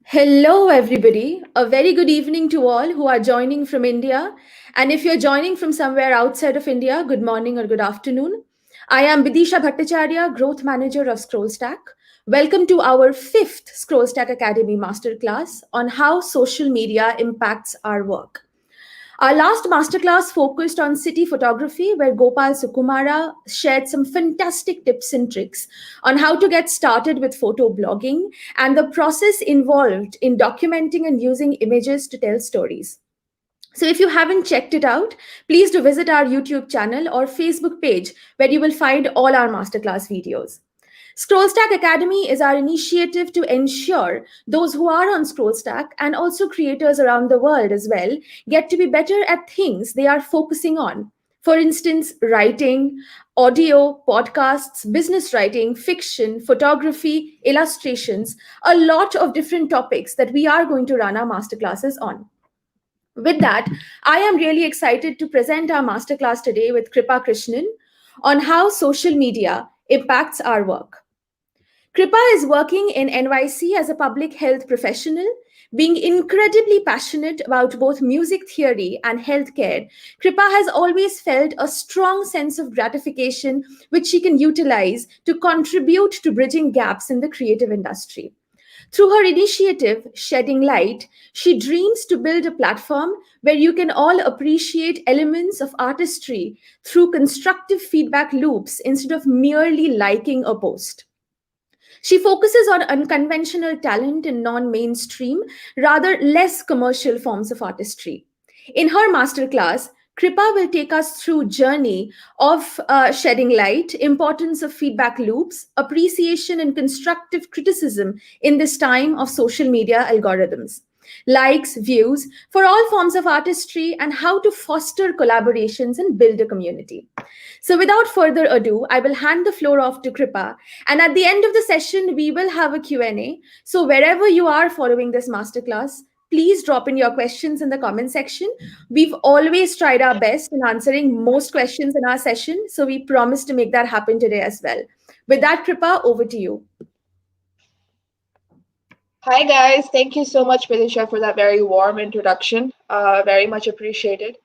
Hello, everybody. A very good evening to all who are joining from India. And if you're joining from somewhere outside of India, good morning or good afternoon. I am Bidisha Bhattacharya, Growth Manager of ScrollStack. Welcome to our fifth ScrollStack Academy Masterclass on how social media impacts our work. Our last masterclass focused on city photography, where Gopal Sukumara shared some fantastic tips and tricks on how to get started with photo blogging and the process involved in documenting and using images to tell stories. So, if you haven't checked it out, please do visit our YouTube channel or Facebook page where you will find all our masterclass videos. ScrollStack Academy is our initiative to ensure those who are on ScrollStack and also creators around the world as well get to be better at things they are focusing on. For instance, writing, audio, podcasts, business writing, fiction, photography, illustrations, a lot of different topics that we are going to run our masterclasses on. With that, I am really excited to present our masterclass today with Kripa Krishnan on how social media impacts our work. Kripa is working in NYC as a public health professional, being incredibly passionate about both music theory and healthcare. Kripa has always felt a strong sense of gratification which she can utilize to contribute to bridging gaps in the creative industry. Through her initiative, Shedding Light, she dreams to build a platform where you can all appreciate elements of artistry through constructive feedback loops instead of merely liking a post. She focuses on unconventional talent in non mainstream, rather less commercial forms of artistry. In her masterclass, Kripa will take us through journey of shedding light, importance of feedback loops, appreciation and constructive criticism in this time of social media algorithms, likes, views for all forms of artistry, and how to foster collaborations and build a community. So, without further ado, I will hand the floor off to Kripa. And at the end of the session, we will have a Q&A. So, wherever you are following this masterclass, please drop in your questions in the comment section. We've always tried our best in answering most questions in our session. So, we promise to make that happen today as well. With that, Kripa, over to you. Hi guys, thank you so much, Felicia, for that very warm introduction. Very much appreciated.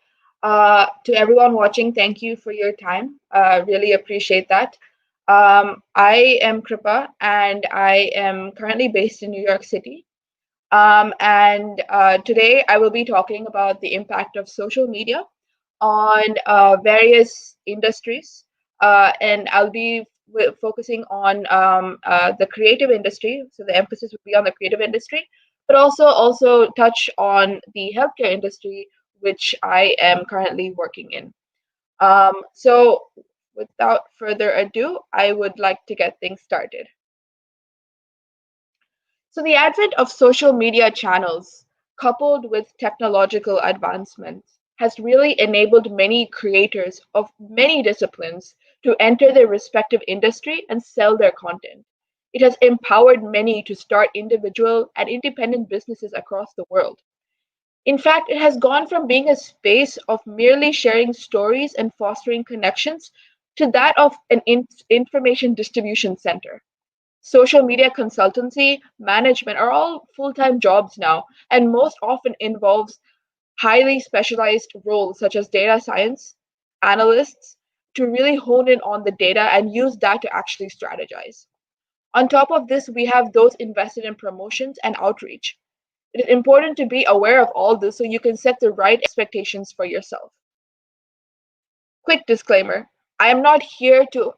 To everyone watching, thank you for your time. Really appreciate that. I am Kripa, and I am currently based in New York City. And today I will be talking about the impact of social media on various industries, and I'll be focusing on the creative industry. So the emphasis will be on the creative industry, but also touch on the healthcare industry, which I am currently working in. So without further ado, I would like to get things started. So the advent of social media channels, coupled with technological advancements, has really enabled many creators of many disciplines to enter their respective industry and sell their content. It has empowered many to start individual and independent businesses across the world. In fact, it has gone from being a space of merely sharing stories and fostering connections to that of an information distribution center. Social media consultancy, management are all full-time jobs now, and most often involves highly specialized roles such as data science analysts to really hone in on the data and use that to actually strategize. On top of this, we have those invested in promotions and outreach. It is important to be aware of all this so you can set the right expectations for yourself. Quick disclaimer, I am not here to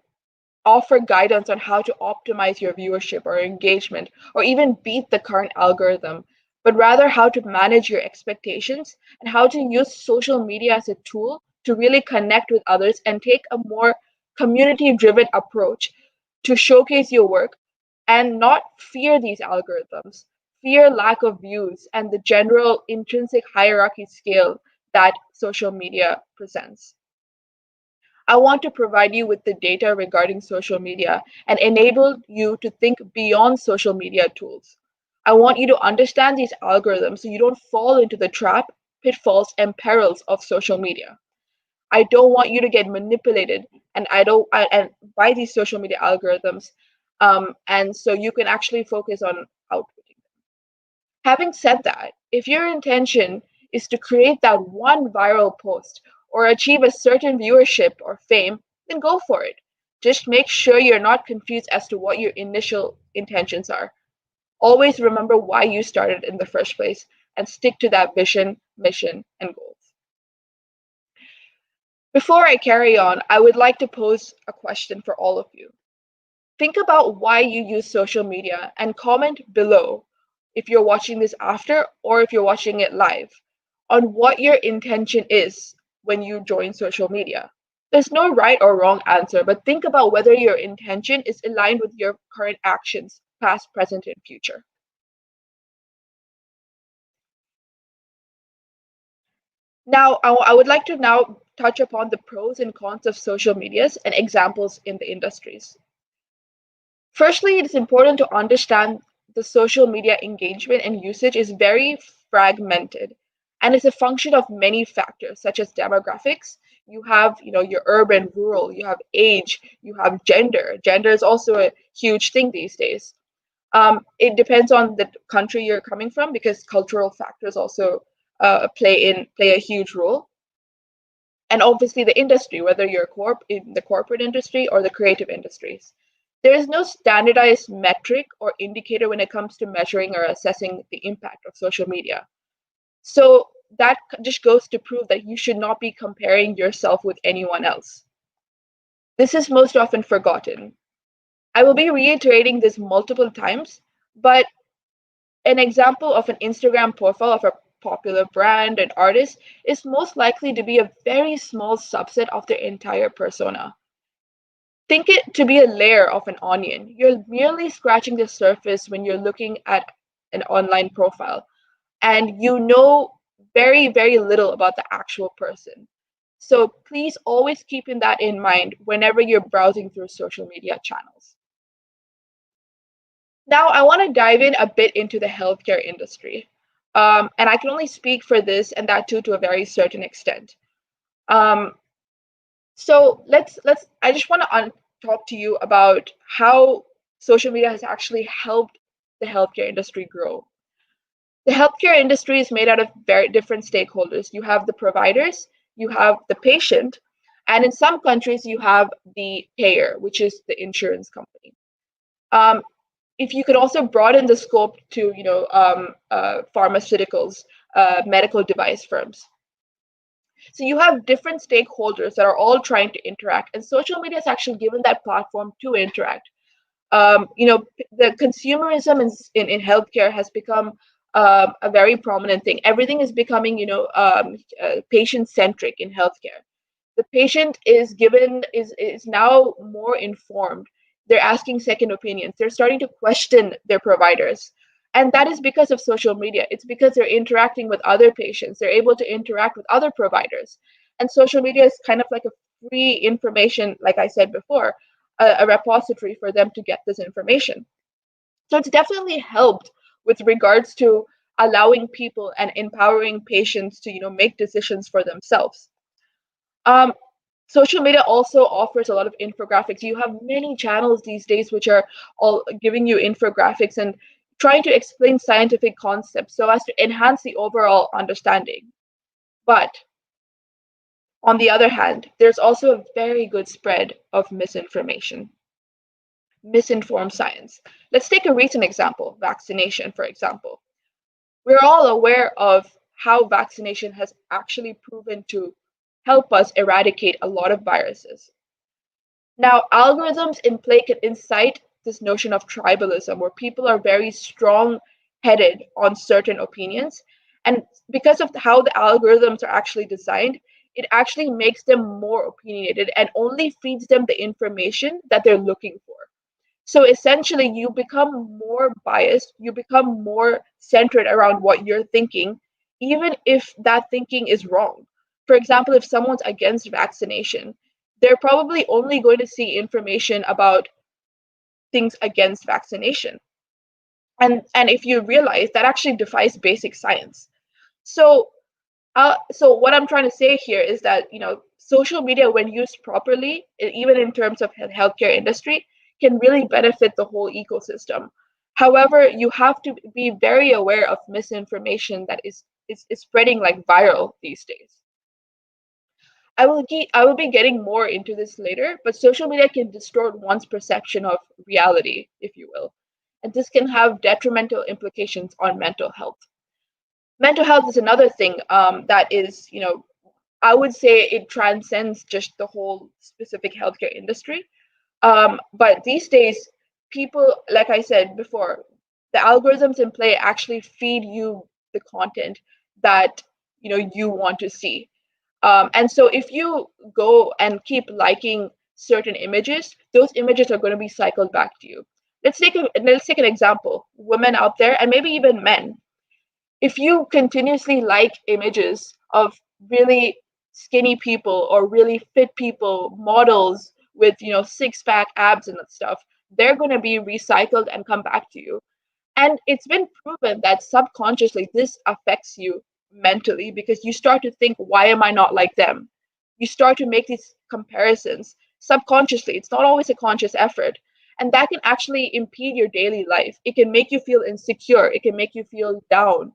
offer guidance on how to optimize your viewership or engagement or even beat the current algorithm, but rather how to manage your expectations and how to use social media as a tool to really connect with others and take a more community driven approach to showcase your work and not fear these algorithms, fear lack of views and the general intrinsic hierarchy scale that social media presents. I want to provide you with the data regarding social media and enable you to think beyond social media tools. I want you to understand these algorithms so you don't fall into the trap, pitfalls, and perils of social media. I don't want you to get manipulated and by these social media algorithms, and so you can actually focus on outputting them. Having said that, if your intention is to create that one viral post or achieve a certain viewership or fame, then go for it. Just make sure you're not confused as to what your initial intentions are. Always remember why you started in the first place and stick to that vision, mission, and goals. Before I carry on, I would like to pose a question for all of you. Think about why you use social media and comment below if you're watching this after or if you're watching it live on what your intention is when you join social media. There's no right or wrong answer, but think about whether your intention is aligned with your current actions, past, present, and future. Now, I would like to now touch upon the pros and cons of social medias and examples in the industries. Firstly, it is important to understand the social media engagement and usage is very fragmented and is a function of many factors such as demographics. You have, your urban, rural, you have age, you have gender. Gender is also a huge thing these days. It depends on the country you're coming from because cultural factors also play a huge role. And obviously the industry, whether you're in the corporate industry or the creative industries. There is no standardized metric or indicator when it comes to measuring or assessing the impact of social media. So that just goes to prove that you should not be comparing yourself with anyone else. This is most often forgotten. I will be reiterating this multiple times, but an example of an Instagram profile of a popular brand and artist is most likely to be a very small subset of their entire persona. Think it to be a layer of an onion. You're merely scratching the surface when you're looking at an online profile, and you know very, very little about the actual person. So please always keep that in mind whenever you're browsing through social media channels. Now, I want to dive in a bit into the healthcare industry. And I can only speak for this and that too to a very certain extent. Um, so I just want to talk to you about how social media has actually helped the healthcare industry grow. The healthcare industry is made out of very different stakeholders. You have the providers, you have the patient, and in some countries you have the payer, which is the insurance company. Um, if you could also broaden the scope to, pharmaceuticals, medical device firms. So you have different stakeholders that are all trying to interact, and social media has actually given that platform to interact. The consumerism in healthcare has become a very prominent thing. Everything is becoming, patient-centric in healthcare. The patient is now more informed. They're asking second opinions. They're starting to question their providers. And that is because of social media. It's because they're interacting with other patients. They're able to interact with other providers. And social media is kind of like a free information, like I said before, a repository for them to get this information. So it's definitely helped with regards to allowing people and empowering patients to, make decisions for themselves. Um, Social media also offers a lot of infographics. You have many channels these days which are all giving you infographics and trying to explain scientific concepts so as to enhance the overall understanding. But on the other hand, there's also a very good spread of misinformation, misinformed science. Let's take a recent example, vaccination, for example. We're all aware of how vaccination has actually proven to help us eradicate a lot of viruses. Now, algorithms in play can incite this notion of tribalism where people are very strong headed on certain opinions. And because of how the algorithms are actually designed, it actually makes them more opinionated and only feeds them the information that they're looking for. So essentially, you become more biased, you become more centered around what you're thinking, even if that thinking is wrong. For example, if someone's against vaccination, they're probably only going to see information about things against vaccination. And if you realize that actually defies basic science. So so what I'm trying to say here is that social media, when used properly, even in terms of healthcare industry, can really benefit the whole ecosystem. However, you have to be very aware of misinformation that is spreading like viral these days. I will be getting more into this later, but social media can distort one's perception of reality, if you will. And this can have detrimental implications on mental health. Mental health is another thing that is, I would say it transcends just the whole specific healthcare industry. But these days, people, like I said before, the algorithms in play actually feed you the content that you want to see. And so if you go and keep liking certain images, those images are going to be cycled back to you. Let's take an example. Women out there, and maybe even men, if you continuously like images of really skinny people or really fit people, models with six-pack abs and that stuff, they're going to be recycled and come back to you. And it's been proven that subconsciously this affects you mentally, because you start to think, why am I not like them? You start to make these comparisons subconsciously. It's not always a conscious effort. And that can actually impede your daily life. It can make you feel insecure. It can make you feel down.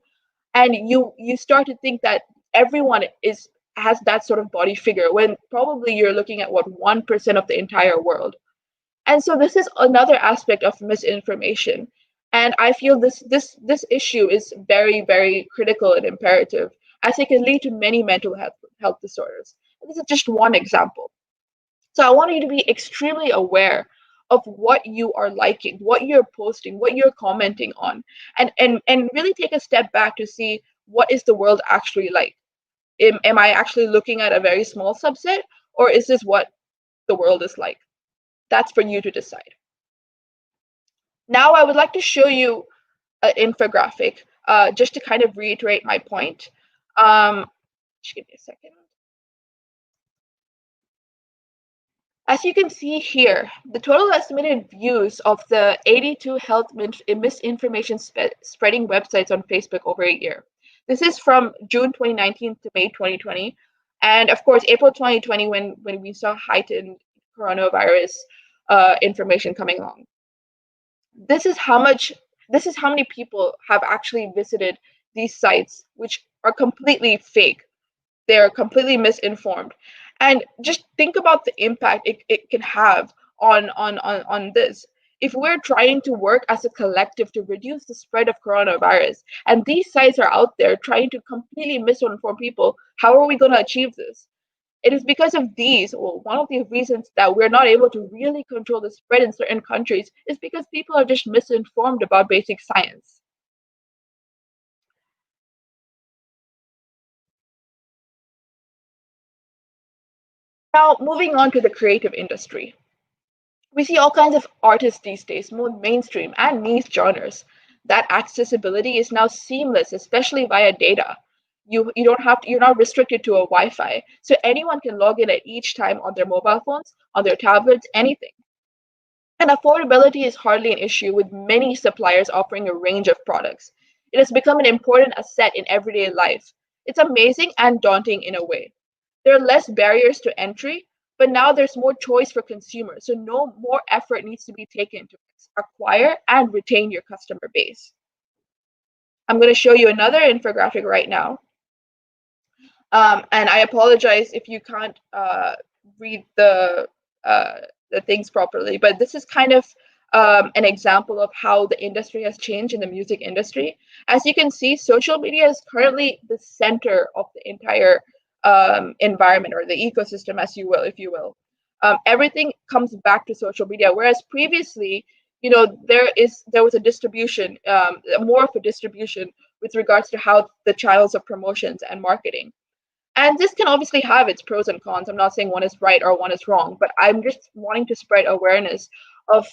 And you start to think that everyone is has that sort of body figure, when probably you're looking at what 1% of the entire world. And so this is another aspect of misinformation. And I feel this issue is very, very critical and imperative, as it can lead to many mental health disorders. And this is just one example. So I want you to be extremely aware of what you are liking, what you're posting, what you're commenting on, and really take a step back to see, what is the world actually like? Am I actually looking at a very small subset, or is this what the world is like? That's for you to decide. Now, I would like to show you an infographic, just to kind of reiterate my point. Just give me a second. As you can see here, the total estimated views of the 82 health misinformation spreading websites on Facebook over a year. This is from June 2019 to May 2020. And of course, April 2020, when we saw heightened coronavirus information coming along. This is how many people have actually visited these sites, which are completely fake. They're completely misinformed. And just think about the impact it can have on this. If we're trying to work as a collective to reduce the spread of coronavirus, and these sites are out there trying to completely misinform people, how are we going to achieve this? It is because of these, or one of the reasons that we're not able to really control the spread in certain countries, is because people are just misinformed about basic science. Now, moving on to the creative industry. We see all kinds of artists these days, more mainstream and niche genres. That accessibility is now seamless, especially via data. You don't have to, you're not restricted to a Wi-Fi. So anyone can log in at each time on their mobile phones, on their tablets, anything. And affordability is hardly an issue, with many suppliers offering a range of products. It has become an important asset in everyday life. It's amazing and daunting in a way. There are less barriers to entry, but now there's more choice for consumers, so no more effort needs to be taken to acquire and retain your customer base. I'm going to show you another infographic right now. And I apologize if you can't read the things properly, but this is kind of an example of how the industry has changed in the music industry. As you can see, social media is currently the center of the entire environment, or the ecosystem, as you will, if you will. Everything comes back to social media, whereas previously, there was a distribution, more of a distribution with regards to how the channels of promotions and marketing. And this can obviously have its pros and cons. I'm not saying one is right or one is wrong, but I'm just wanting to spread awareness of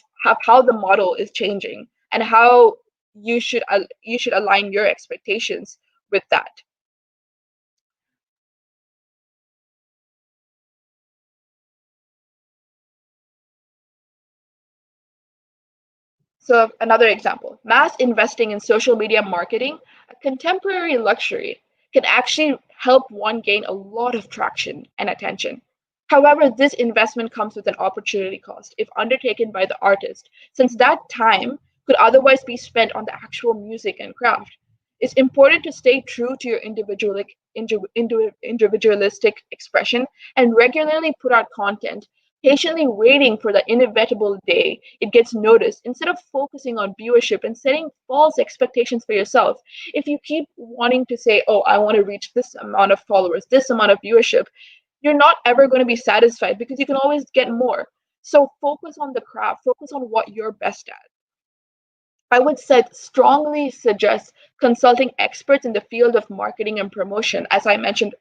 how the model is changing, and how you should align your expectations with that. So another example, mass investing in social media marketing, a contemporary luxury, can actually help one gain a lot of traction and attention. However, this investment comes with an opportunity cost if undertaken by the artist, since that time could otherwise be spent on the actual music and craft. It's important to stay true to your individualistic expression and regularly put out content, patiently waiting for the inevitable day it gets noticed instead of focusing on viewership and setting false expectations for yourself. If you keep wanting to say, oh, I want to reach this amount of followers, this amount of viewership, you're not ever going to be satisfied because you can always get more. So focus on the craft, focus on what you're best at. I would strongly suggest consulting experts in the field of marketing and promotion. As I mentioned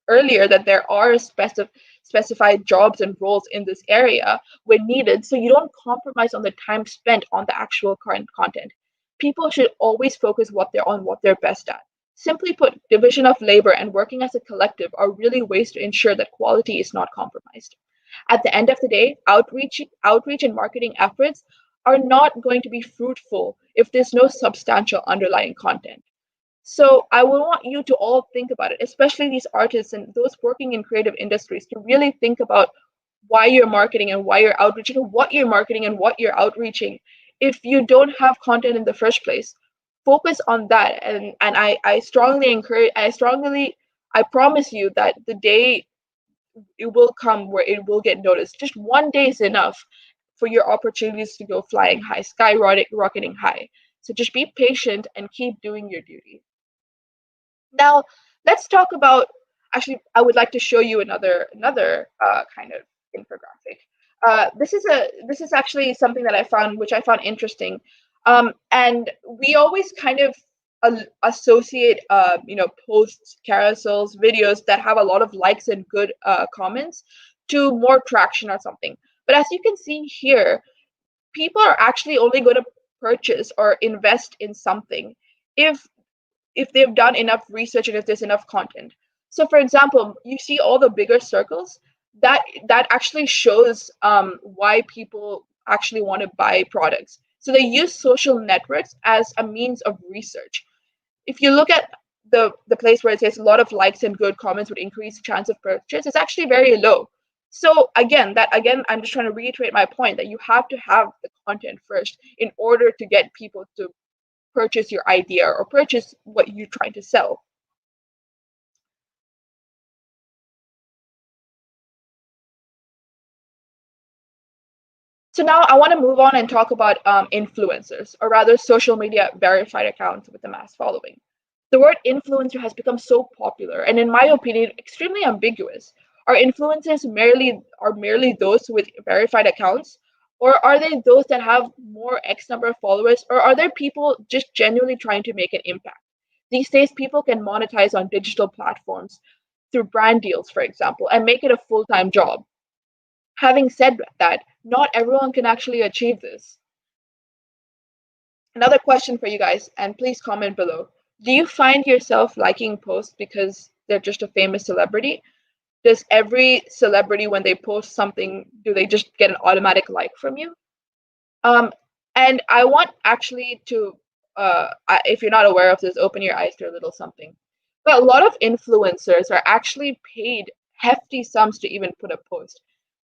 earlier, that there are specified jobs and roles in this area when needed, so you don't compromise on the time spent on the actual current content. People should always focus what they're best at. Simply put, division of labor and working as a collective are really ways to ensure that quality is not compromised. At the end of the day, outreach and marketing efforts are not going to be fruitful if there's no substantial underlying content. So I would want you to all think about it, especially these artists and those working in creative industries, to really think about why you're marketing and why you're outreaching, and what you're marketing and what you're outreaching. If you don't have content in the first place, focus on that. And I strongly encourage, I promise you that the day it will come where it will get noticed. Just one day is enough for your opportunities to go flying high, rocketing high. So just be patient and keep doing your duty. Now, let's talk about. Actually, I would like to show you another kind of infographic. This is actually something that I found, which I found interesting, and we always kind of associate posts, carousels, videos that have a lot of likes and good comments to more traction or something. But as you can see here, people are actually only going to purchase or invest in something if they've done enough research and if there's enough content. So for example, you see all the bigger circles, that actually shows why people actually want to buy products. So they use social networks as a means of research. If you look at the place where it says a lot of likes and good comments would increase chance of purchase, it's actually very low. So again, I'm just trying to reiterate my point that you have to have the content first in order to get people to purchase your idea or purchase what you're trying to sell. So now I want to move on and talk about influencers, or rather social media verified accounts with a mass following. The word influencer has become so popular and, in my opinion, extremely ambiguous. Are influencers merely those with verified accounts, or are they those that have more X number of followers, or are there people just genuinely trying to make an impact? These days, people can monetize on digital platforms through brand deals, for example, and make it a full-time job. Having said that, not everyone can actually achieve this. Another question for you guys, and please comment below. Do you find yourself liking posts because they're just a famous celebrity? Does every celebrity, when they post something, do they just get an automatic like from you? Um, and I want actually to, if you're not aware of this, open your eyes to a little something. But a lot of influencers are actually paid hefty sums to even put a post.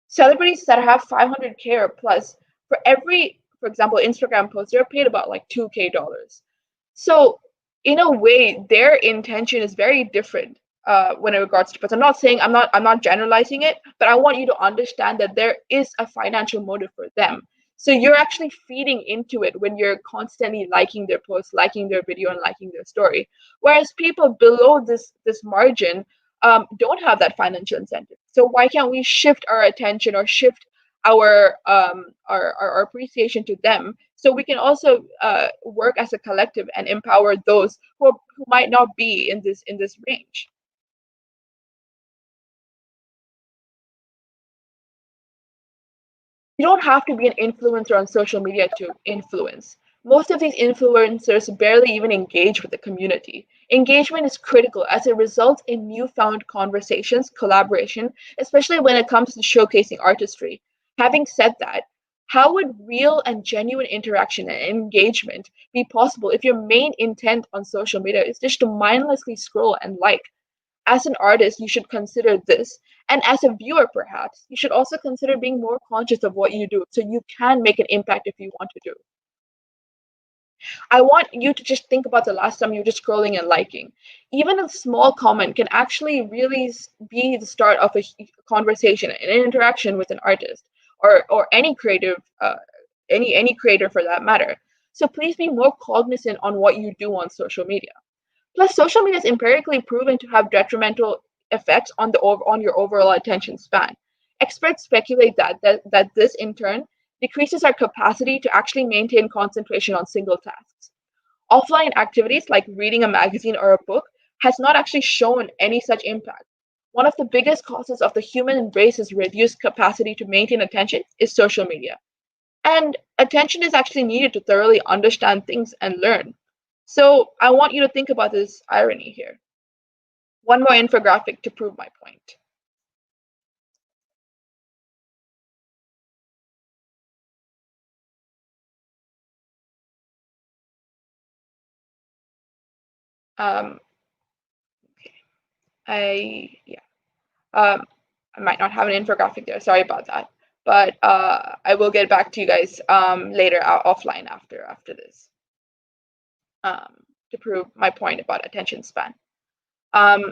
Celebrities that have 500K or plus, for example, Instagram post, they're paid about like $2K. So in a way, their intention is very different when it regards to posts. I'm not generalizing it, but I want you to understand that there is a financial motive for them. So you're actually feeding into it when you're constantly liking their posts, liking their video, and liking their story. Whereas people below this margin don't have that financial incentive. So why can't we shift our attention or shift our appreciation to them, so we can also work as a collective and empower those who might not be in this range. You don't have to be an influencer on social media to influence. Most of these influencers barely even engage with the community. Engagement is critical as it results in newfound conversations, collaboration, especially when it comes to showcasing artistry. Having said that, how would real and genuine interaction and engagement be possible if your main intent on social media is just to mindlessly scroll and like? As an artist, you should consider this. And as a viewer, perhaps, you should also consider being more conscious of what you do so you can make an impact if you want to do. I want you to just think about the last time you were just scrolling and liking. Even a small comment can actually really be the start of a conversation, an interaction with an artist or any creative, any creator for that matter. So please be more cognizant on what you do on social media. Plus, social media is empirically proven to have detrimental effects on on your overall attention span. Experts speculate that this in turn decreases our capacity to actually maintain concentration on single tasks. Offline activities like reading a magazine or a book has not actually shown any such impact. One of the biggest causes of the human race's reduced capacity to maintain attention is social media. And attention is actually needed to thoroughly understand things and learn. So I want you to think about this irony here. One more infographic to prove my point. Um, yeah. Um, I might not have an infographic there. Sorry about that. But I will get back to you guys later offline after this um, to prove my point about attention span.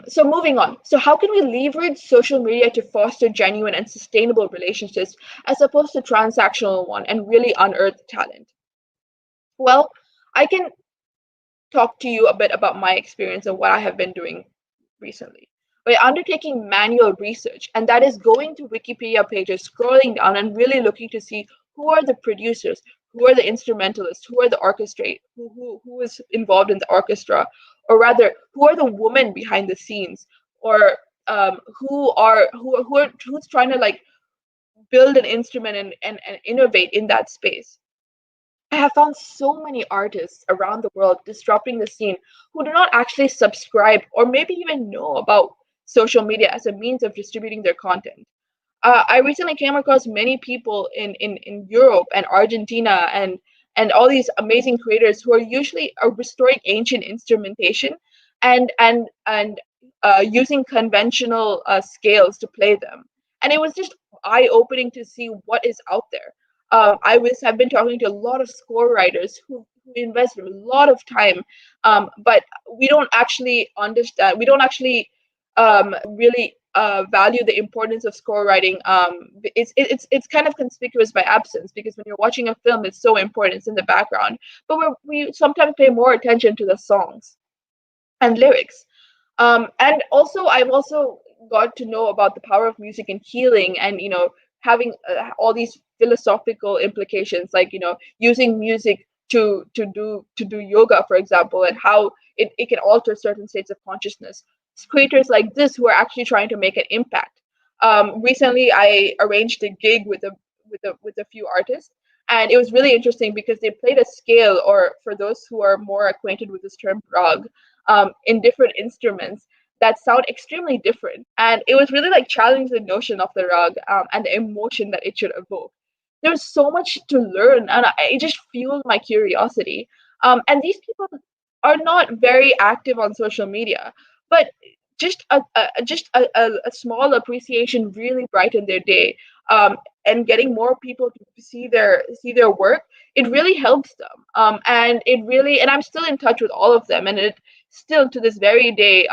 So moving on. So how can we leverage social media to foster genuine and sustainable relationships as opposed to transactional one and really unearth talent? Well, I can talk to you a bit about my experience and what I have been doing recently. By undertaking manual research, and that is going to Wikipedia pages, scrolling down, and really looking to see who are the producers, who are the instrumentalists, who are the orchestrate, who is involved in the orchestra, or rather, who are the women behind the scenes, or who's trying to like build an instrument and innovate in that space. I have found so many artists around the world disrupting the scene who do not actually subscribe or maybe even know about social media as a means of distributing their content. I recently came across many people in Europe and Argentina and all these amazing creators who are usually restoring ancient instrumentation and using conventional scales to play them. And it was just eye-opening to see what is out there. Have been talking to a lot of score writers who invest a lot of time, but we don't actually understand. We don't actually really value the importance of score writing. It's kind of conspicuous by absence because when you're watching a film, it's so important. It's in the background, but we sometimes pay more attention to the songs and lyrics. And also, I've also got to know about the power of music and healing, and having all these philosophical implications, like using music to do yoga, for example, and how it can alter certain states of consciousness. It's creators like this who are actually trying to make an impact. Recently, I arranged a gig with a few artists, and it was really interesting because they played a scale, or for those who are more acquainted with this term, rag, in different instruments that sound extremely different. And it was really like challenging the notion of the rag and the emotion that it should evoke. There's so much to learn, and it just fueled my curiosity. And these people are not very active on social media, but just a small appreciation really brightened their day. And getting more people to see their work, it really helps them. And I'm still in touch with all of them, and it still to this very day,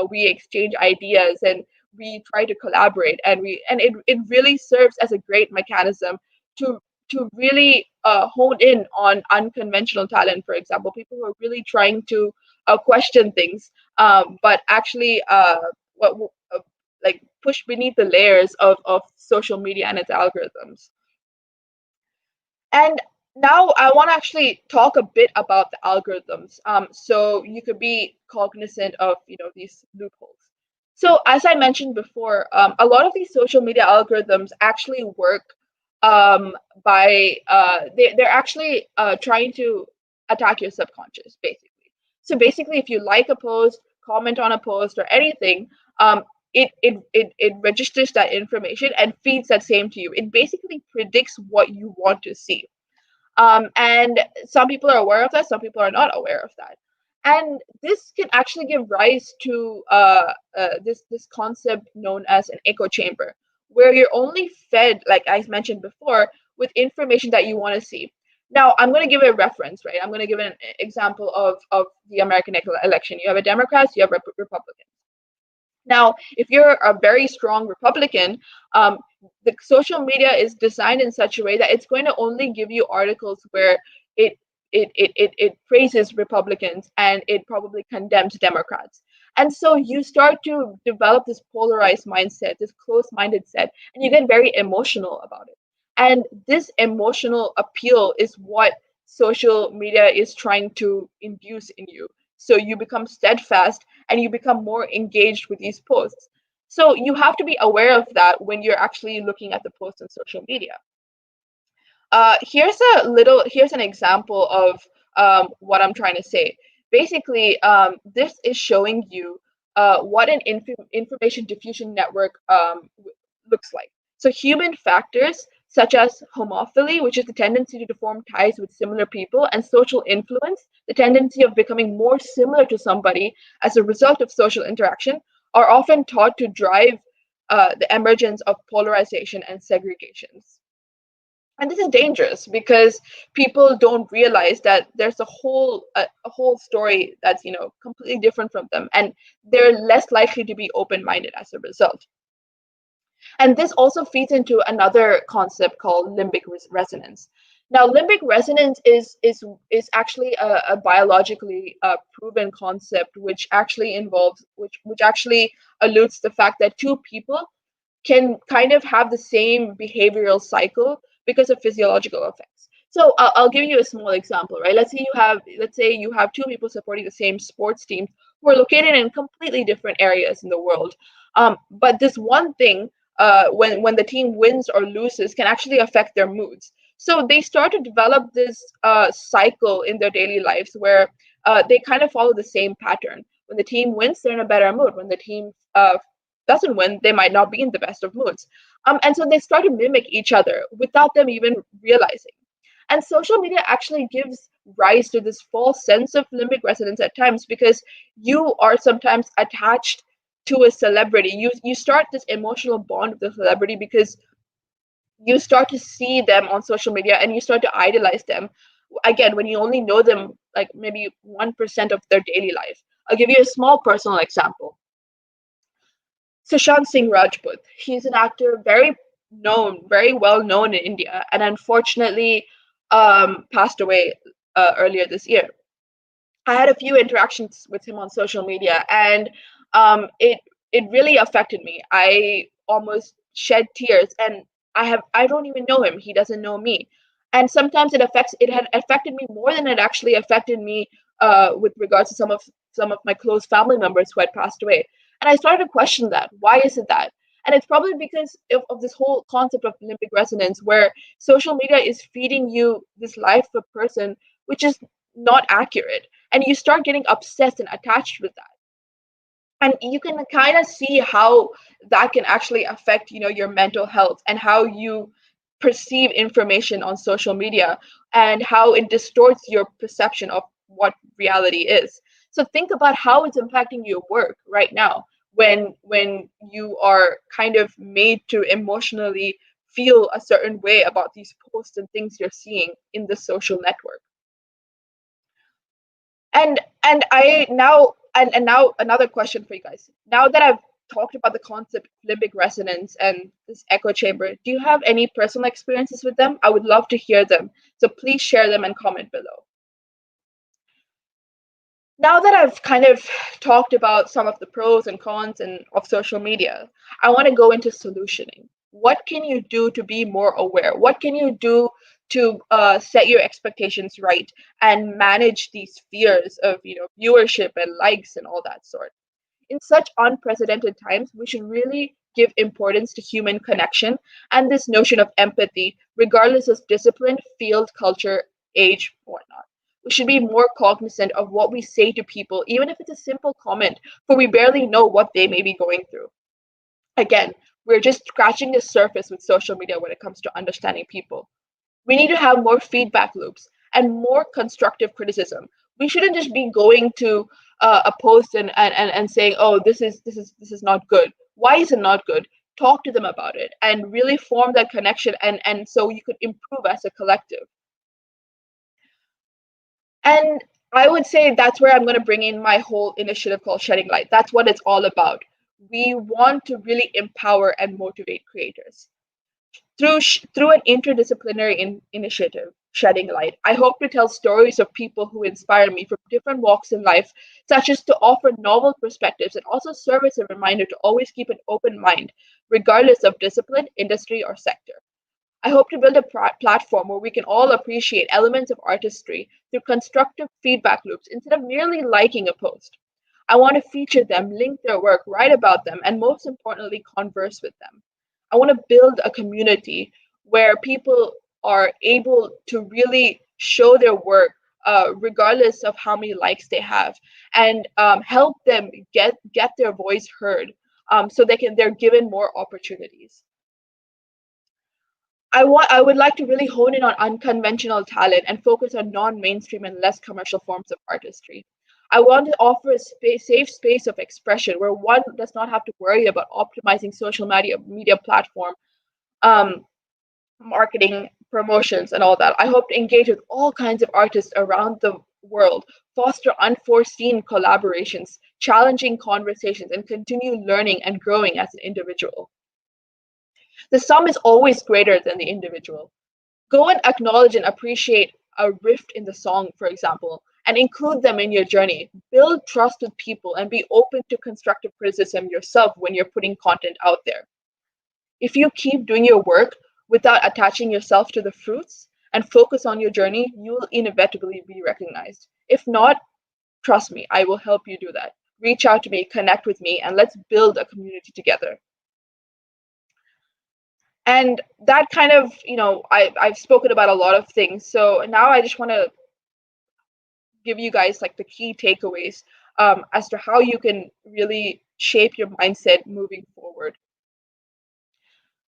we exchange ideas and we try to collaborate, and it really serves as a great mechanism to really hone in on unconventional talent. For example, people who are really trying to question things, but actually what like push beneath the layers of social media and its algorithms. And now I want to actually talk a bit about the algorithms, so you could be cognizant of these loopholes. So as I mentioned before, a lot of these social media algorithms actually work by they're actually trying to attack your subconscious, basically. So basically, if you like a post, comment on a post, or anything, it registers that information and feeds that same to you. It basically predicts what you want to see. And some people are aware of that, some people are not aware of that. And this can actually give rise to this concept known as an echo chamber, where you're only fed, like I mentioned before, with information that you want to see. Now, I'm going to give a reference, right? I'm going to give an example of the American election. You have a Democrats, you have Republicans. Now, if you're a very strong Republican, the social media is designed in such a way that it's going to only give you articles where it it praises Republicans and it probably condemns Democrats. And so you start to develop this polarized mindset, this close-minded set, and you get very emotional about it. And this emotional appeal is what social media is trying to induce in you. So you become steadfast and you become more engaged with these posts. So you have to be aware of that when you're actually looking at the posts on social media. Here's an example of what I'm trying to say. Basically, this is showing you what an information diffusion network looks like. So human factors such as homophily, which is the tendency to form ties with similar people, and social influence, the tendency of becoming more similar to somebody as a result of social interaction, are often taught to drive the emergence of polarization and segregations. And this is dangerous because people don't realize that there's a whole story that's completely different from them, and they're less likely to be open-minded as a result. And this also feeds into another concept called limbic resonance. Now, limbic resonance is actually a biologically proven concept, which actually involves which actually alludes to the fact that two people can kind of have the same behavioral cycle because of physiological effects. So I'll give you a small example, right? Let's say you have two people supporting the same sports team who are located in completely different areas in the world. But this one thing, when the team wins or loses, can actually affect their moods. So they start to develop this cycle in their daily lives where they kind of follow the same pattern. When the team wins, they're in a better mood. When the team doesn't win, they might not be in the best of moods. And so they start to mimic each other without them even realizing. And social media actually gives rise to this false sense of limbic resonance at times because you are sometimes attached to a celebrity. You start this emotional bond with the celebrity because you start to see them on social media and you start to idolize them. Again, when you only know them like maybe 1% of their daily life. I'll give you a small personal example. Sushant Singh Rajput. He's an actor very well known in India, and unfortunately passed away earlier this year. I had a few interactions with him on social media, and it really affected me. I almost shed tears, and I don't even know him. He doesn't know me, and sometimes it had affected me more than it actually affected me with regards to some of my close family members who had passed away. And I started to question that. Why is it that? And it's probably because of this whole concept of limbic resonance, where social media is feeding you this life of a person which is not accurate, and you start getting obsessed and attached with that. And you can kind of see how that can actually affect your mental health and how you perceive information on social media and how it distorts your perception of what reality is. So think about how it's impacting your work right now when you are kind of made to emotionally feel a certain way about these posts and things you're seeing in the social network. And I now and now another question for you guys. Now that I've talked about the concept of limbic resonance and this echo chamber, do you have any personal experiences with them? I would love to hear them. So please share them and comment below. Now that I've kind of talked about some of the pros and cons of social media, I want to go into solutioning. What can you do to be more aware? What can you do to set your expectations right and manage these fears of viewership and likes and all that sort? In such unprecedented times, we should really give importance to human connection and this notion of empathy, regardless of discipline, field, culture, age, whatnot. We should be more cognizant of what we say to people, even if it's a simple comment, for we barely know what they may be going through. Again, we're just scratching the surface with social media when it comes to understanding people. We need to have more feedback loops and more constructive criticism. We shouldn't just be going to a post and saying, oh, this is not good. Why is it not good? Talk to them about it and really form that connection, and so you could improve as a collective. And I would say that's where I'm going to bring in my whole initiative called Shedding Light. That's what it's all about. We want to really empower and motivate creators through an interdisciplinary initiative, Shedding Light. I hope to tell stories of people who inspire me from different walks in life, such as to offer novel perspectives and also serve as a reminder to always keep an open mind, regardless of discipline, industry, or sector. I hope to build a platform where we can all appreciate elements of artistry through constructive feedback loops instead of merely liking a post. I want to feature them, link their work, write about them, and most importantly, converse with them. I want to build a community where people are able to really show their work, regardless of how many likes they have, and help them get their voice heard, so they're given more opportunities. I would like to really hone in on unconventional talent and focus on non-mainstream and less commercial forms of artistry. I want to offer a safe space of expression where one does not have to worry about optimizing social media platform, um, marketing, promotions, and all that. I hope to engage with all kinds of artists around the world, foster unforeseen collaborations, challenging conversations, and continue learning and growing as an individual. The sum is always greater than the individual. Go and acknowledge and appreciate a rift in the song, for example, and include them in your journey. Build trust with people and be open to constructive criticism yourself when you're putting content out there. If you keep doing your work without attaching yourself to the fruits and focus on your journey, you will inevitably be recognized. If not, trust me, I will help you do that. Reach out to me, connect with me, and let's build a community together. And that kind of, I've spoken about a lot of things. So now I just want to give you guys like the key takeaways, as to how you can really shape your mindset moving forward.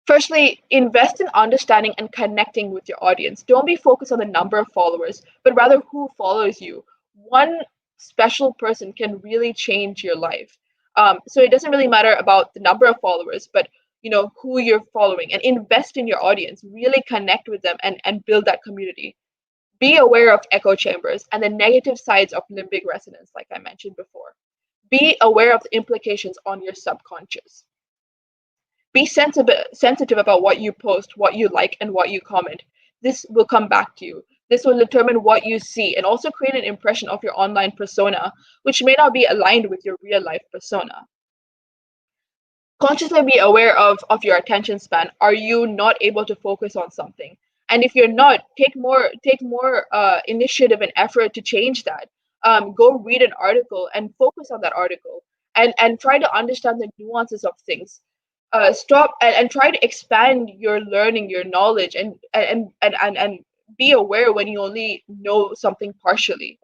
Firstly, invest in understanding and connecting with your audience. Don't be focused on the number of followers, but rather who follows you. One special person can really change your life. So it doesn't really matter about the number of followers, but who you're following, and invest in your audience. Really connect with them and build that community. Be aware of echo chambers and the negative sides of limbic resonance, like I mentioned before. Be aware of the implications on your subconscious. Be sensitive about what you post, what you like, and what you comment. This will come back to you. This will determine what you see and also create an impression of your online persona, which may not be aligned with your real life persona. Consciously be aware of your attention span. Are you not able to focus on something? And if you're not, take more initiative and effort to change that. Go read an article and focus on that article, and try to understand the nuances of things. Stop and try to expand your learning, your knowledge, and be aware when you only know something partially.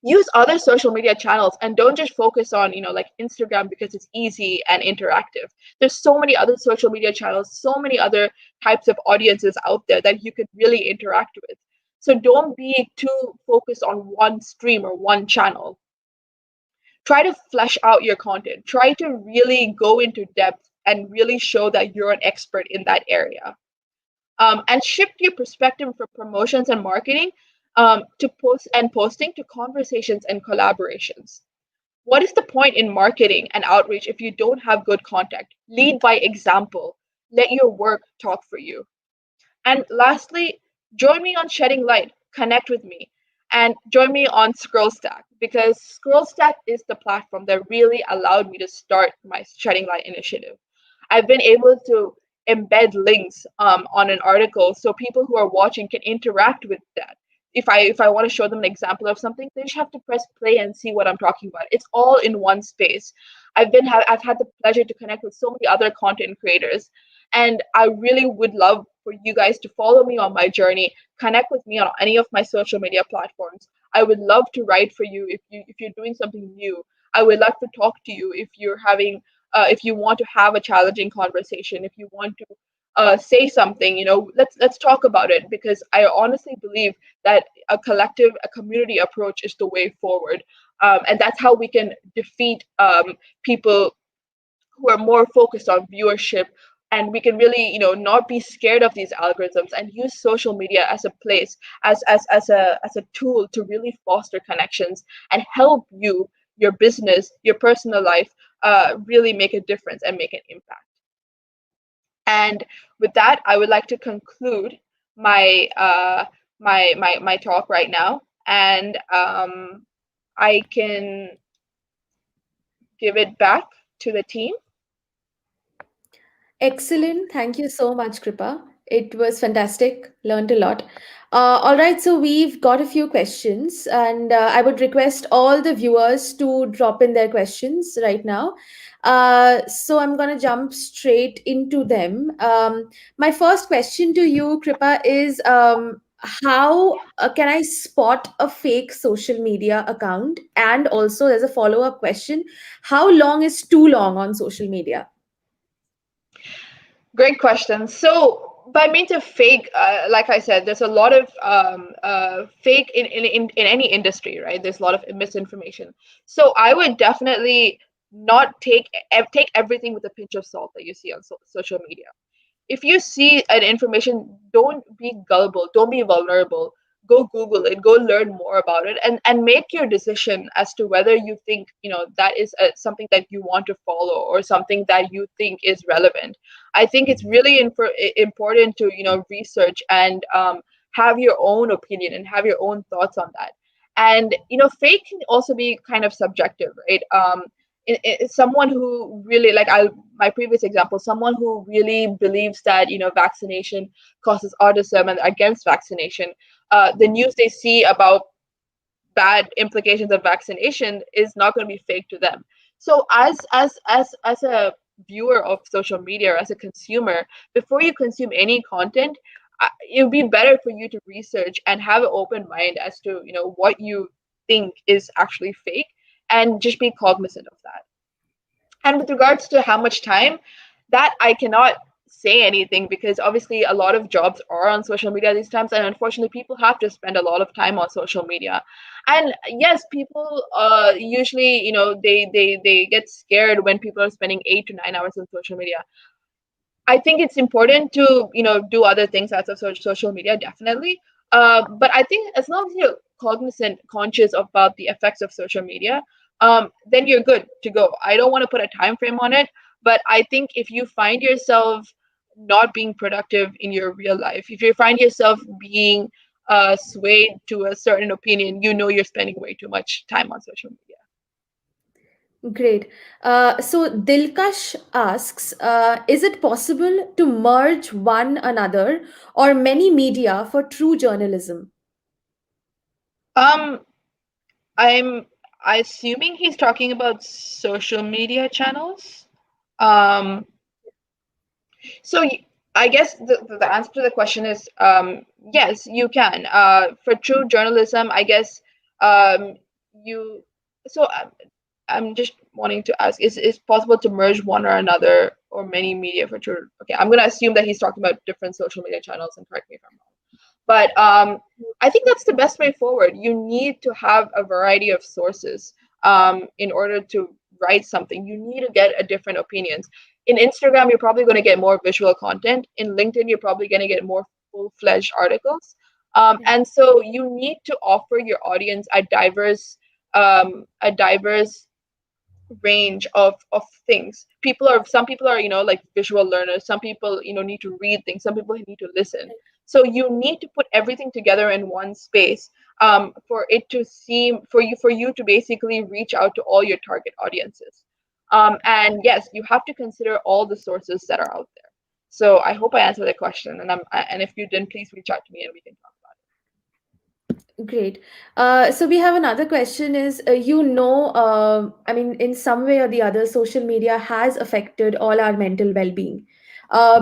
Use other social media channels and don't just focus on like Instagram because it's easy and interactive. There's so many other social media channels, so many other types of audiences out there that you could really interact with. So don't be too focused on one stream or one channel. Try to flesh out your content. Try to really go into depth and really show that you're an expert in that area. And shift your perspective from promotions and marketing, to posting to conversations and collaborations. What is the point in marketing and outreach if you don't have good contact? Lead by example. Let your work talk for you. And lastly, join me on Shedding Light. Connect with me. And join me on ScrollStack, because ScrollStack is the platform that really allowed me to start my Shedding Light initiative. I've been able to embed links, on an article so people who are watching can interact with that. If I want to show them an example of something, they just have to press play and see what I'm talking about. It's all in one space. I've had the pleasure to connect with so many other content creators, and I really would love for you guys to follow me on my journey. Connect with me on any of my social media platforms. I would love to write for you if you're doing something new. I would love to talk to you if you're having if you want to have a challenging conversation, if you want to say something, let's talk about it, because I honestly believe that a community approach is the way forward, and that's how we can defeat people who are more focused on viewership, and we can really not be scared of these algorithms and use social media as a place, as a tool to really foster connections and help you, your business, your personal life, really make a difference and make an impact. And with that, I would like to conclude my my talk right now, and I can give it back to the team. Excellent. Thank you so much, Kripa. It was fantastic. Learned a lot. All right, so we've got a few questions, and I would request all the viewers to drop in their questions right now. So I'm going to jump straight into them. My first question to you, Kripa, is how can I spot a fake social media account? And also, there's a follow up question: how long is too long on social media? Great question. So, by means of fake, like I said, there's a lot of fake in any industry, right? There's a lot of misinformation. So, I would definitely not take everything with a pinch of salt that you see on social media. If you see an information, don't be gullible, don't be vulnerable. Go Google it, go learn more about it, and make your decision as to whether you think that is something that you want to follow or something that you think is relevant. I think it's really important to research and have your own opinion and have your own thoughts on that. And fake can also be kind of subjective, right? Someone who really, like, my previous example, someone who really believes that vaccination causes autism and against vaccination, the news they see about bad implications of vaccination is not going to be fake to them. So as a viewer of social media or as a consumer, before you consume any content, it would be better for you to research and have an open mind as to what you think is actually fake, and just be cognizant of that. And with regards to how much time, that I cannot say anything, because obviously a lot of jobs are on social media these times, and unfortunately people have to spend a lot of time on social media. And yes, people usually they get scared when people are spending 8 to 9 hours on social media. I think it's important to do other things outside of social media, definitely. But I think as long as you're cognizant, conscious about the effects of social media, then you're good to go. I don't want to put a time frame on it, but I think if you find yourself not being productive in your real life, if you find yourself being swayed to a certain opinion, you're spending way too much time on social media. Great. So Dilkash asks, is it possible to merge one another or many media for true journalism? Um, I'm assuming he's talking about social media channels. Um, so I guess the answer to the question is yes, you can. For true journalism, I guess you. So I'm just wanting to ask: is possible to merge one or another or many media for true? Okay, I'm gonna assume that he's talking about different social media channels, and correct me if I'm wrong. But I think that's the best way forward. You need to have a variety of sources in order to write something. You need to get a different opinions. In Instagram, you're probably going to get more visual content. In LinkedIn, you're probably going to get more full-fledged articles. And so you need to offer your audience a diverse range of things. Some people are like visual learners, some people need to read things, some people need to listen. So you need to put everything together in one space, for it to seem for you to basically reach out to all your target audiences. And yes, you have to consider all the sources that are out there. So I hope I answered the question, and if you didn't, please reach out to me and we can talk about it. Great. So we have another question is, I mean, in some way or the other, social media has affected all our mental well-being,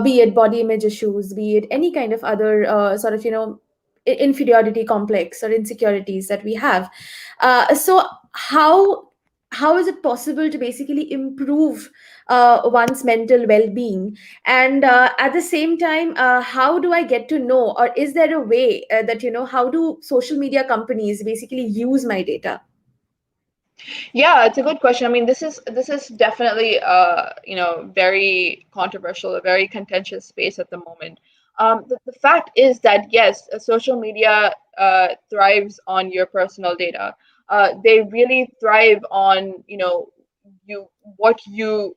be it body image issues, be it any kind of other sort of, inferiority complex or insecurities that we have. So how is it possible to basically improve one's mental well-being, and at the same time, how do I get to know, or is there a way that how do social media companies basically use my data? Yeah, it's a good question. I mean, this is definitely very controversial, a very contentious space at the moment. The fact is that yes, social media thrives on your personal data. They really thrive on you what you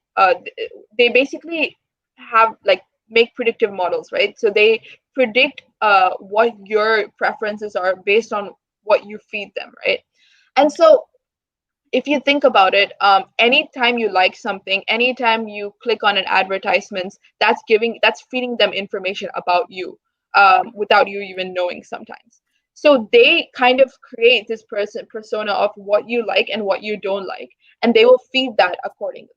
they basically have like make predictive models, right? So they predict what your preferences are based on what you feed them, right? And so if you think about it, anytime you like something, anytime you click on an advertisement, that's feeding them information about you, without you even knowing sometimes. So they kind of create this persona of what you like and what you don't like, and they will feed that accordingly.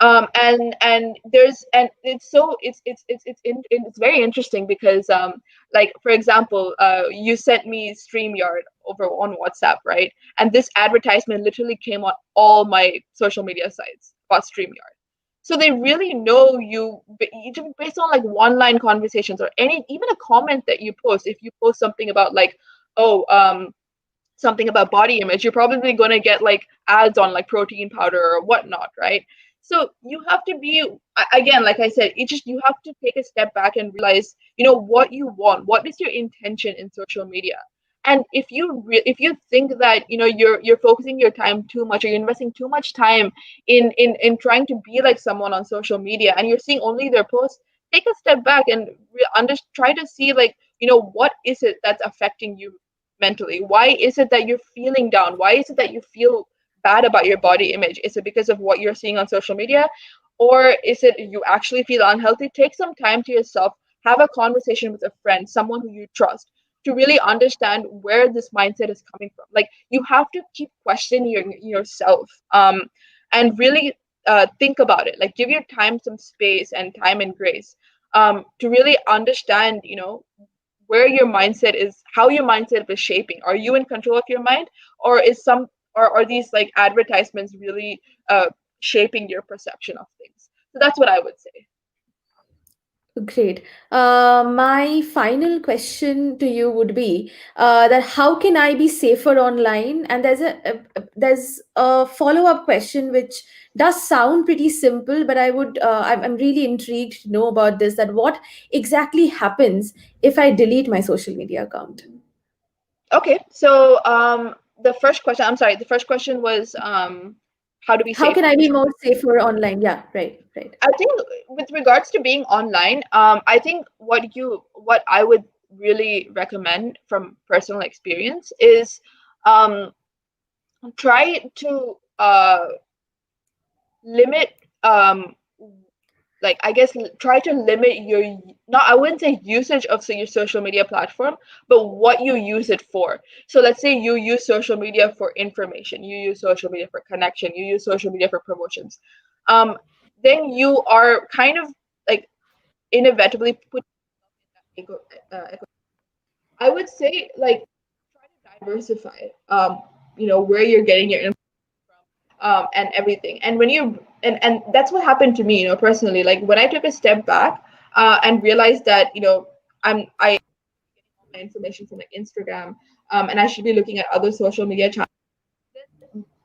And there's and it's so it's very interesting because like for example, you sent me StreamYard over on WhatsApp, right? And this advertisement literally came on all my social media sites about StreamYard. So they really know you just based on like one line conversations or any even a comment that you post. If you post something about like, oh, something about body image, you're probably going to get like ads on like protein powder or whatnot, right? So you have to be again, like I said, it just you have to take a step back and realize, what you want, what is your intention in social media. And if you think that you're focusing your time too much, or you're investing too much time in trying to be like someone on social media, and you're seeing only their posts, take a step back and try to see like, what is it that's affecting you mentally. Why is it that you're feeling down? Why is it that you feel bad about your body image? Is it because of what you're seeing on social media? Or is it you actually feel unhealthy? Take some time to yourself, have a conversation with a friend, someone who you trust, to really understand where this mindset is coming from. Like you have to keep questioning yourself, and really think about it. Like give your time some space and time and grace, to really understand, where your mindset is, how your mindset is shaping. Are you in control of your mind, or are these like advertisements really shaping your perception of things? So that's what I would say. Great. My final question to you would be that how can I be safer online? And there's a follow up question which does sound pretty simple, but I'm really intrigued to know about this. That what exactly happens if I delete my social media account? Okay, so the first question, I'm sorry, the first question was how to be How safe can on I be social more media. safer online? Yeah, right, right. I think with regards to being online, I think what I would really recommend from personal experience is um, try to limit um like I guess try to limit your not I wouldn't say usage of your social media platform, but what you use it for. So let's say you use social media for information, you use social media for connection, you use social media for promotions. Um, then you are kind of like inevitably put in that I would say like try to diversify where you're getting your information from, and everything. And when you and that's what happened to me, personally. Like when I took a step back and realized that I getting all my information from like Instagram, and I should be looking at other social media channels,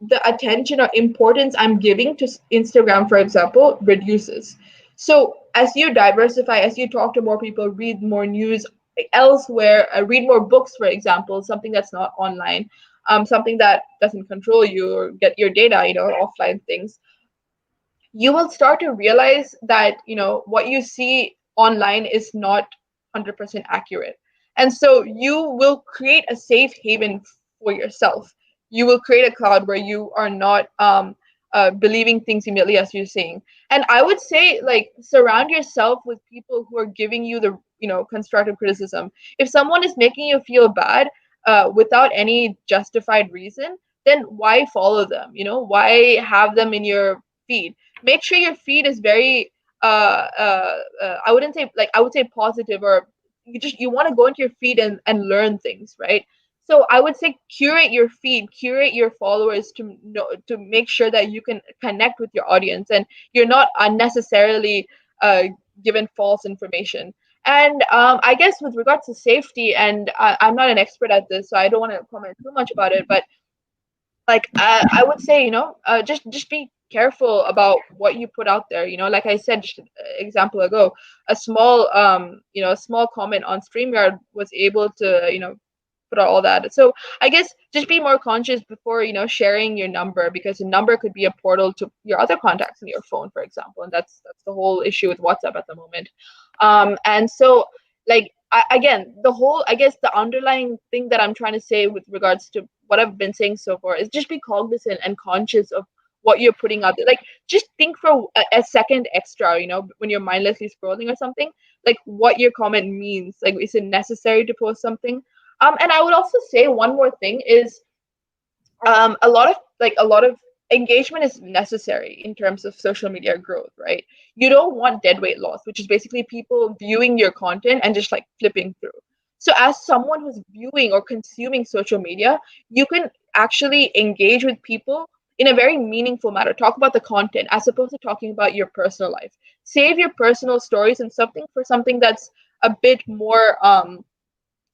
the attention or importance I'm giving to Instagram, for example, reduces. So as you diversify, as you talk to more people, read more news elsewhere, read more books, for example, something that's not online, something that doesn't control you or get your data, offline things, you will start to realize that what you see online is not 100% accurate. And so you will create a safe haven for yourself. You will create a cloud where you are not believing things immediately as you're saying. And I would say like surround yourself with people who are giving you the constructive criticism. If someone is making you feel bad without any justified reason, then why follow them? Why have them in your feed? Make sure your feed is very I wouldn't say like I would say positive, or you want to go into your feed and learn things, right? So I would say curate your feed, curate your followers to make sure that you can connect with your audience and you're not unnecessarily uh, given false information. And I guess with regards to safety, and I'm not an expert at this, so I don't want to comment too much about it, but Like I would say, just be careful about what you put out there. Like I said just example ago, a small comment on StreamYard was able to put out all that. So I guess just be more conscious before sharing your number, because a number could be a portal to your other contacts in your phone, for example, and that's the whole issue with WhatsApp at the moment. And so, like, again, the whole, I guess, the underlying thing that I'm trying to say with regards to what I've been saying so far is just be cognizant and conscious of what you're putting out there. Like, just think for a second extra, when you're mindlessly scrolling or something, like what your comment means. Like, is it necessary to post something? And I would also say one more thing is, a lot of engagement is necessary in terms of social media growth, right? You don't want dead weight loss, which is basically people viewing your content and just like flipping through. So as someone who's viewing or consuming social media, you can actually engage with people in a very meaningful manner. Talk about the content as opposed to talking about your personal life. Save your personal stories and something for something that's a bit more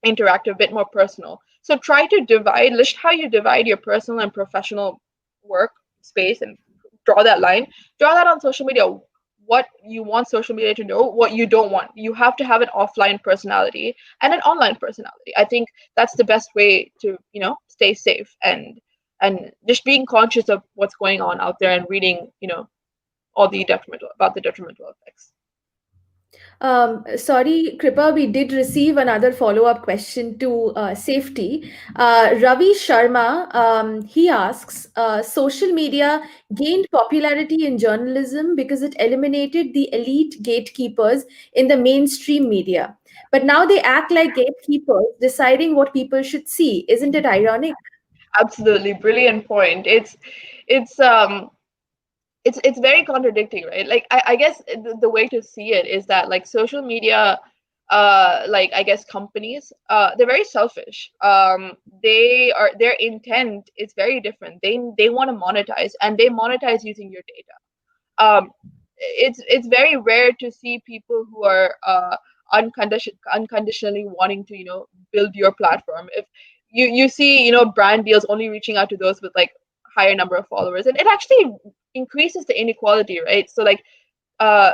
interactive, a bit more personal. So try to divide, list how you divide your personal and professional work space and draw that line. Draw that on social media. What you want social media to know, what you don't want. You have to have an offline personality and an online personality. I think that's the best way to, stay safe and just being conscious of what's going on out there and reading, all the detrimental effects. Sorry, Kripa, we did receive another follow-up question to safety. Ravi Sharma, he asks, social media gained popularity in journalism because it eliminated the elite gatekeepers in the mainstream media. But now they act like gatekeepers, deciding what people should see. Isn't it ironic? Absolutely brilliant point. It's very contradicting, right? Like I guess the way to see it is that like social media, like I guess companies, they're very selfish. Their intent is very different. They want to monetize, and they monetize using your data. It's very rare to see people who are unconditionally wanting to build your platform. If you see brand deals only reaching out to those with like higher number of followers, and it actually increases the inequality, right? So like uh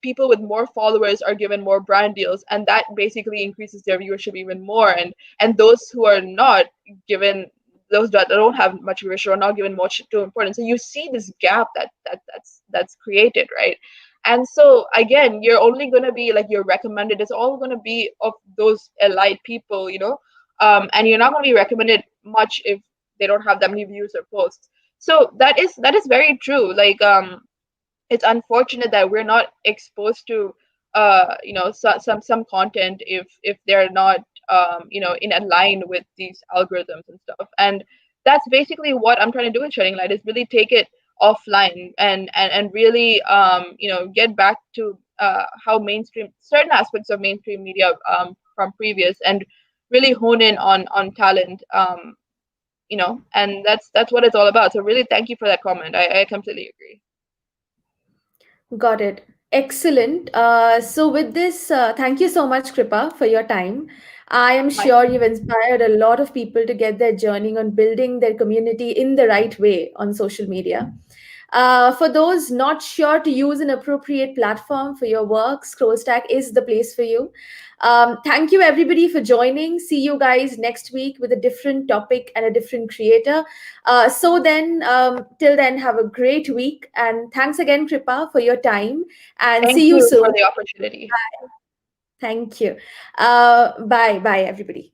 people with more followers are given more brand deals, and that basically increases their viewership even more, and those who are not given, those that don't have much viewership are not given much to importance. So you see this gap that's created, right? And so again, you're only going to be like, you're recommended, it's all going to be of those elite people, and you're not going to be recommended much if they don't have that many views or posts. So that is very true. Like it's unfortunate that we're not exposed to some content if they're not in line with these algorithms and stuff. And that's basically what I'm trying to do with Shedding Light, is really take it offline and really get back to how mainstream, certain aspects of mainstream media from previous, and really hone in on talent, and that's what it's all about. So really thank you for that comment. I completely agree. Got it. Excellent. So, with this, thank you so much, Kripa, for your time. I am My sure you've inspired a lot of people to get their journey on building their community in the right way on social media. For those not sure to use an appropriate platform for your work, ScrollStack is the place for you. Thank you, everybody, for joining. See you guys next week with a different topic and a different creator. Till then, have a great week. And thanks again, Kripa, for your time. And Thank see you you for soon. the opportunity. Thank you. Bye. Bye, everybody.